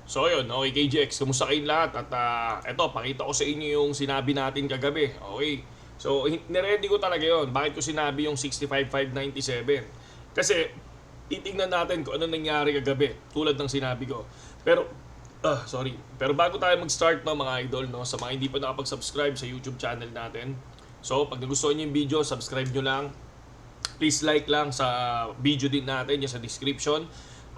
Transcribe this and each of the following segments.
So ayun, okay KGX, kumusta kayong lahat? At eto, pakita ko sa inyo yung sinabi natin kagabi. Okay. So niready ko talaga yon. Bakit ko sinabi yung 65,597? Kasi titingnan natin kung ano nangyari kagabi, tulad ng sinabi ko. Pero sorry. Pero bago tayo mag-start no mga idol no, sa mga hindi pa nakapag-subscribe sa YouTube channel natin. So pag nagustuhan niyo yung video, subscribe nyo lang. Please like lang sa video din natin, yung sa description.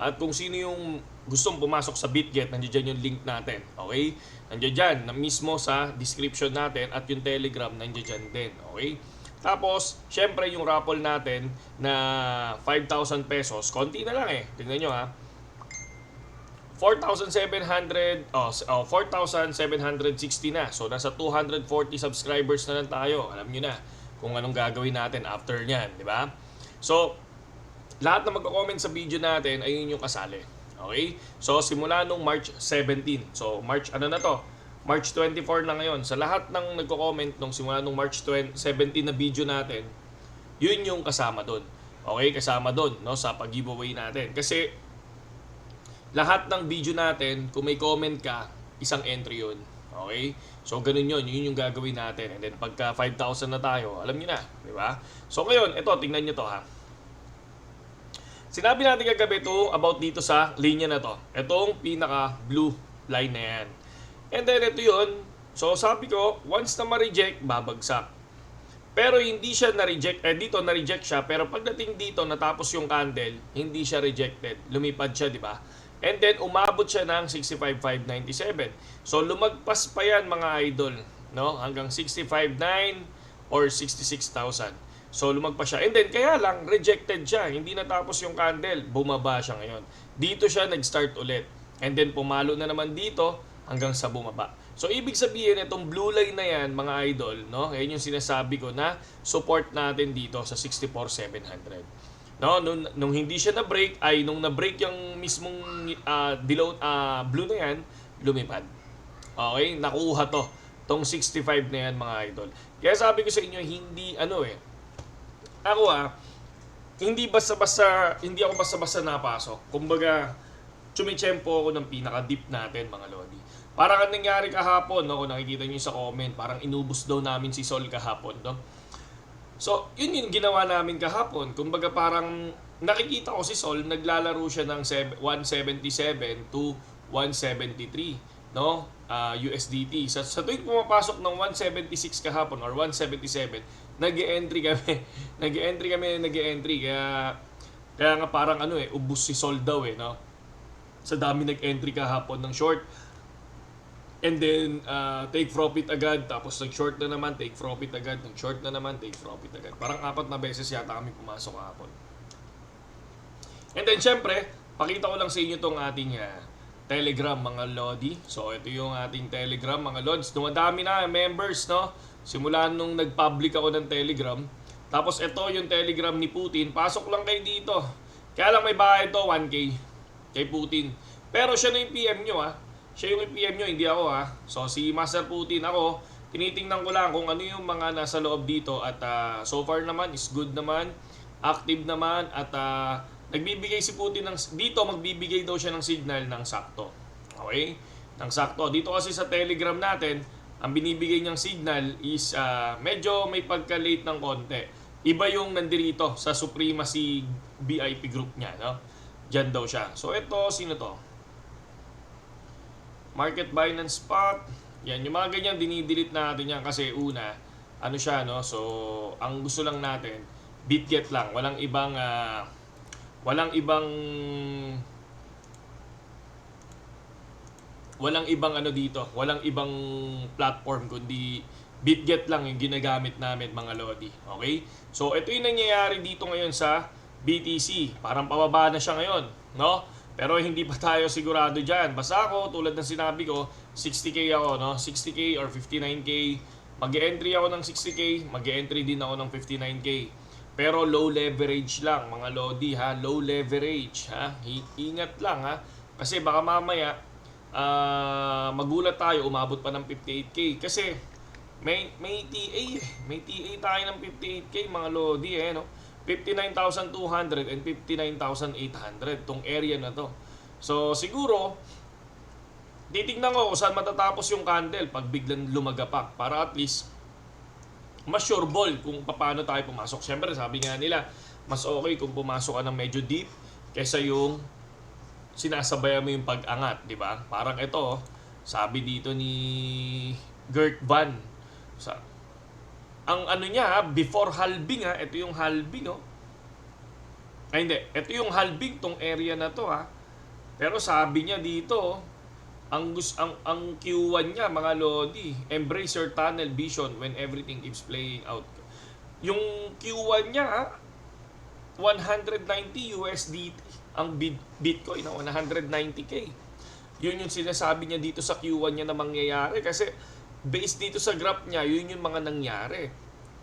At kung sino yung gustong pumasok sa BitGet, nandiyan dyan yung link natin. Okay? Nandiyan dyan na mismo sa description natin at yung Telegram nandiyan dyan din. Okay? Tapos, syempre yung raffle natin na 5,000 pesos, konti na lang eh. Tingnan nyo ha. 4,760 na. So, nasa 240 subscribers na lang tayo. Alam nyo na kung anong gagawin natin after nyan. Di ba? So, lahat na magko-comment sa video natin, ayun yung kasali. Okay? So, simula nung March 17. So, March, ano na to? March 24 na ngayon. Sa lahat ng nagko-comment nung simula nung March 17 na video natin, yun yung kasama doon. Okay? Kasama doon, no? Sa pag-giveaway natin. Kasi, lahat ng video natin, kung may comment ka, isang entry yun. Okay? So, ganun yun. Yun yung gagawin natin. And then, pagka 5,000 na tayo, alam nyo na. Di ba? So, ngayon, ito, tingnan nyo to ha. Sinabi natin kagabi ito about dito sa linya na to. Itong pinaka blue line na yan. And then ito yun. So sabi ko, once na ma-reject, babagsak. Pero hindi siya na-reject. Dito na-reject siya. Pero pagdating dito, natapos yung candle, hindi siya rejected. Lumipad siya, di ba? And then umabot siya ng 65,597. So lumagpas pa yan mga idol. No? Hanggang 65,900 or 66,000. So lumagpas siya. And then kaya lang rejected siya. Hindi natapos yung candle. Bumaba siya ngayon. Dito siya nag-start ulit. And then pumalo na naman dito hanggang sa bumaba. So ibig sabihin itong blue line na yan mga idol, no? Yan yung sinasabi ko na support natin dito sa 64,700. No, nung hindi siya na-break ay nung na-break yung mismong blue na yan, lumipad. Okay, nakuha to. Tong 65 na yan mga idol. Kaya sabi ko sa inyo hindi ako hindi ako basta-basta napasok. Kumbaga, tsumitsempo ako ng pinaka-deep natin, mga lodi. Parang ang nangyari kahapon, no, kung nakikita niyo sa comment, parang inubos daw namin si Sol kahapon, no? So, yun yung ginawa namin kahapon. Kumbaga, parang nakikita ko si Sol, naglalaro siya ng 177 to 173, no? USDT. Sa tuwing pumapasok ng 176 kahapon or 177, nag-e-entry kami. nag-e-entry. Kaya nga parang ubus si Sol daw no? Sa dami nag-entry kahapon ng short. And then, take profit agad. Tapos nag-short na naman, take profit agad. Nag-short na naman, take profit agad. Parang 4 na beses yata kami pumasok kahapon. And then, syempre, pakita ko lang sa inyo tong ating Telegram mga lodi. So ito yung ating Telegram mga lods. Dumadami na members no. Simula nung nag-public ako ng Telegram. Tapos ito yung Telegram ni Putin. Pasok lang kayo dito. Kaya lang may bayad to 1K kay Putin. Pero siya na yung PM nyo Siya yung PM nyo, hindi ako So si Master Putin ako. Tinitingnan ko lang kung ano yung mga nasa loob dito. At so far naman is good naman. Active naman. At nagbibigay si Putin dito magbibigay daw siya ng signal ng sakto. Okay? Ng sakto. Dito kasi sa Telegram natin, ang binibigay niyang signal is medyo may pagka-late ng konti. Iba yung nandirito sa Supremacy VIP group niya, no? Diyan daw siya. So ito, sino to? Market Binance Spot. Yan, yung mga ganyan dinidelete natin yan kasi una, siya, no? So, ang gusto lang natin, BitGet lang. Walang ibang dito, walang ibang platform kundi BitGet lang yung ginagamit namin mga lodi. Okay? So ito yung nangyayari dito ngayon sa BTC. Parang pababa na siya ngayon, no? Pero hindi pa tayo sigurado diyan. Basta ako tulad ng sinabi ko, 60k ako, no? 60k or 59k. Mag-e-entry ako ng 60k, mag-e-entry din ako ng 59k. Pero low leverage lang mga lodi low leverage Ingat lang kasi baka mamaya magulat tayo umabot pa ng 58k kasi may TA tayo ng 58k mga lodi no. 59,200 and 59,800 tong area na to. So siguro titignan ko kung saan matatapos yung candle pag biglang lumagapak para at least mas sure ball kung paano tayo pumasok. Siyempre, sabi nga nila, mas okay kung pumasok ka ng medyo deep kaysa yung sinasabayan mo yung pag-angat, di ba? Parang ito, sabi dito ni Gert Van, sa, ang ano niya, before halving ito yung halving, oh. Ay hindi, ito yung halving tong area na to Pero sabi niya dito, ang Q1 niya mga lodi, embrace your tunnel vision when everything is playing out. Yung Q1 niya 190 USDT ang Bitcoin na 190k. Yun yung sinasabi niya dito sa Q1 niya na mangyayari kasi based dito sa graph niya, yun yung mga nangyari.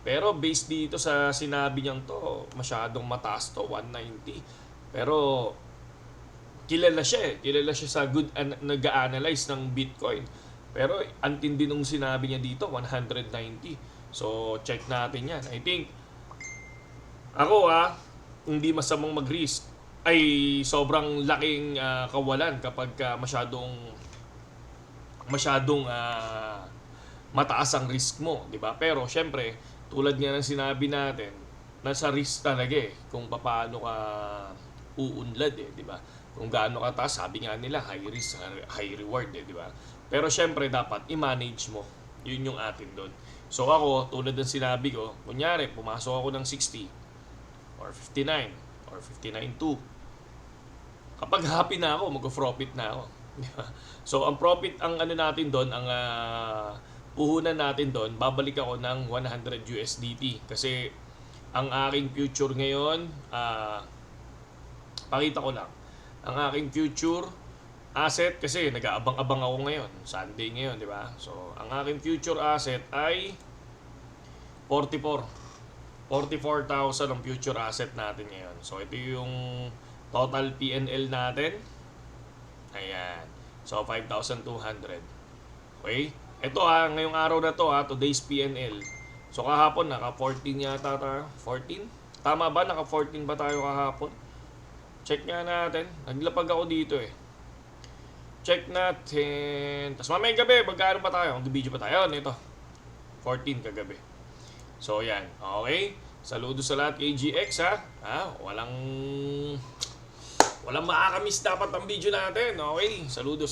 Pero based dito sa sinabi niyang to, masyadong mataas to, 190. Pero kilala siya sa good nag-a-analyze ng Bitcoin. Pero antindi nung sinabi niya dito, 190. So check natin yan. I think ako hindi masamang mag-risk. Ay sobrang laking kawalan kapag masyadong mataas ang risk mo, 'di ba? Pero syempre, tulad nga ng sinabi natin, nasa risk talaga kung paano ka uunlad 'di ba? Kung gaano ka taas, sabi nga nila, high risk, high reward di ba? Pero syempre dapat i-manage mo. Yun yung atin doon. So ako, tulad ng sinabi ko, kunyari, pumasok ako ng 60 or 59 or 59.2. Kapag happy na ako, mag-profit na ako. So ang profit, ang ano natin doon, ang puhunan natin doon, babalik ako ng 100 USDT. Kasi ang aking future ngayon, pakita ko lang, ang aking future asset, kasi nag-aabang-abang ako ngayon, Sunday ngayon, di ba? So ang aking future asset ay 44,000 ang future asset natin ngayon. So ito yung total PNL natin. Ayan. So 5,200. Okay? Ito ngayong araw na to today's PNL. So kahapon naka 14 yata tayo. 14? Tama ba? Naka 14 ba tayo kahapon? Check nga natin. Naglapag ako dito Check natin. Tapos mamayang gabi, magkano pa tayo? Mag-video pa tayo. Ito. 14 kagabi. So yan. Okay? Saludo sa lahat kay GX walang makakamiss dapat ang video natin. Okay? Saludo.